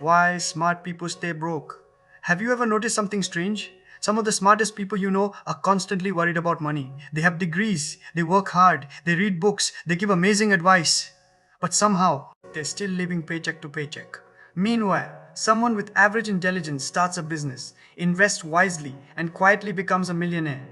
Why smart people stay broke. Have you ever noticed something strange? Some of the smartest people you know are constantly worried about money. They have degrees, they work hard, they read books, they give amazing advice. But somehow, they're still living paycheck to paycheck. Meanwhile, someone with average intelligence starts a business, invests wisely, and quietly becomes a millionaire.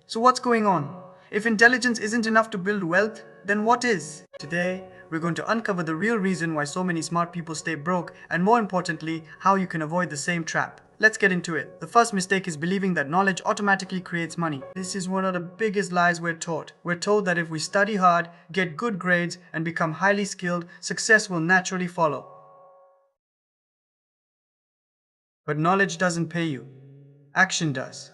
So, what's going on? If intelligence isn't enough to build wealth, then what is? Today, we're going to uncover the real reason why so many smart people stay broke, and more importantly, how you can avoid the same trap. Let's get into it. The first mistake is believing that knowledge automatically creates money. This is one of the biggest lies we're taught. We're told that if we study hard, get good grades, and become highly skilled, success will naturally follow. But knowledge doesn't pay you. Action does.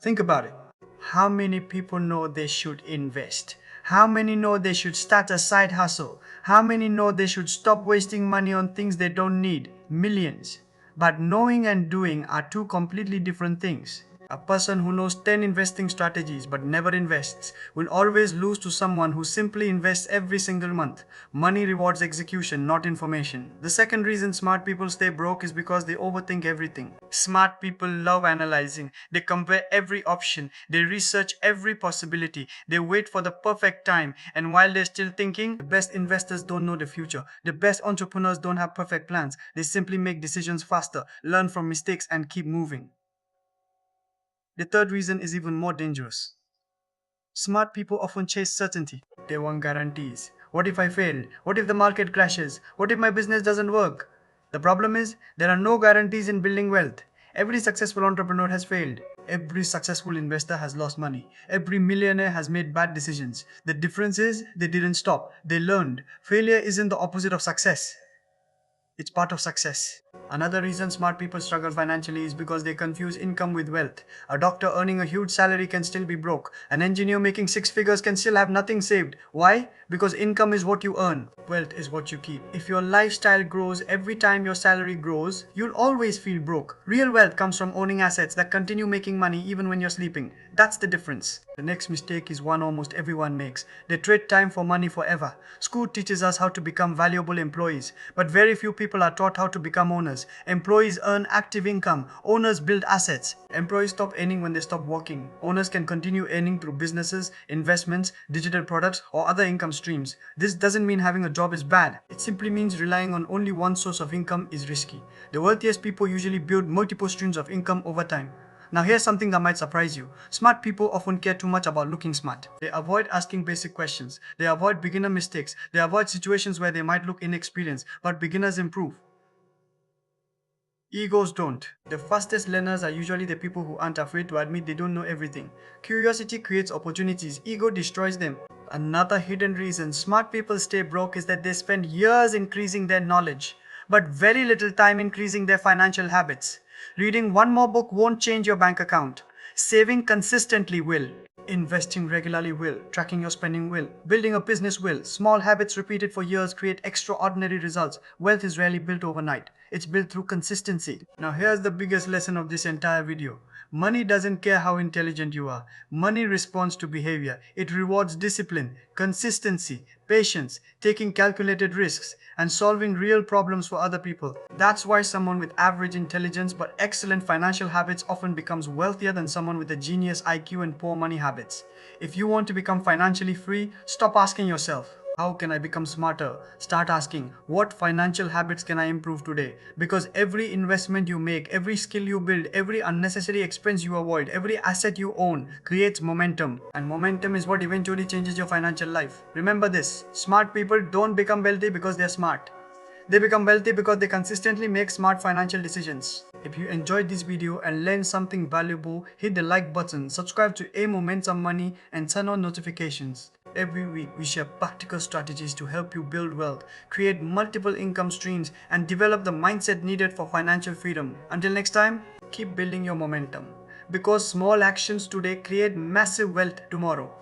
Think about it. How many people know they should invest? How many know they should start a side hustle? How many know they should stop wasting money on things they don't need? Millions. But knowing and doing are two completely different things. A person who knows 10 investing strategies but never invests will always lose to someone who simply invests every single month. Money rewards execution, not information. The second reason smart people stay broke is because they overthink everything. Smart people love analyzing. They compare every option. They research every possibility. They wait for the perfect time. And while they're still thinking, the best investors don't know the future. The best entrepreneurs don't have perfect plans. They simply make decisions faster, learn from mistakes, and keep moving. The third reason is even more dangerous. Smart people often chase certainty. They want guarantees. What if I fail? What if the market crashes? What if my business doesn't work? The problem is, there are no guarantees in building wealth. Every successful entrepreneur has failed. Every successful investor has lost money. Every millionaire has made bad decisions. The difference is, they didn't stop. They learned. Failure isn't the opposite of success. It's part of success. Another reason smart people struggle financially is because they confuse income with wealth. A doctor earning a huge salary can still be broke. An engineer making six figures can still have nothing saved. Why? Because income is what you earn. Wealth is what you keep. If your lifestyle grows every time your salary grows, you'll always feel broke. Real wealth comes from owning assets that continue making money even when you're sleeping. That's the difference. The next mistake is one almost everyone makes. They trade time for money forever. School teaches us how to become valuable employees, but very few people are taught how to become owners. Employees earn active income. Owners build assets. Employees stop earning when they stop working. Owners can continue earning through businesses, investments, digital products, or other income streams. This doesn't mean having a job is bad. It simply means relying on only one source of income is risky. The wealthiest people usually build multiple streams of income over time. Now here's something that might surprise you. Smart people often care too much about looking smart. They avoid asking basic questions. They avoid beginner mistakes. They avoid situations where they might look inexperienced, but beginners improve. Egos don't. The fastest learners are usually the people who aren't afraid to admit they don't know everything. Curiosity creates opportunities, ego destroys them. Another hidden reason smart people stay broke is that they spend years increasing their knowledge, but very little time increasing their financial habits. Reading one more book won't change your bank account. Saving consistently will. Investing regularly will. Tracking your spending will. Building a business will. Small habits repeated for years create extraordinary results. Wealth is rarely built overnight. It's built through consistency. Now here's the biggest lesson of this entire video. Money doesn't care how intelligent you are. Money responds to behavior. It rewards discipline, consistency, patience, taking calculated risks, and solving real problems for other people. That's why someone with average intelligence but excellent financial habits often becomes wealthier than someone with a genius IQ and poor money habits. If you want to become financially free, stop asking yourself, how can I become smarter? Start asking, what financial habits can I improve today? Because every investment you make, every skill you build, every unnecessary expense you avoid, every asset you own creates momentum. And momentum is what eventually changes your financial life. Remember this, smart people don't become wealthy because they're smart. They become wealthy because they consistently make smart financial decisions. If you enjoyed this video and learned something valuable, hit the like button, subscribe to A Momentum Money, and turn on notifications. Every week, we share practical strategies to help you build wealth, create multiple income streams, and develop the mindset needed for financial freedom. Until next time, keep building your momentum. Because small actions today create massive wealth tomorrow.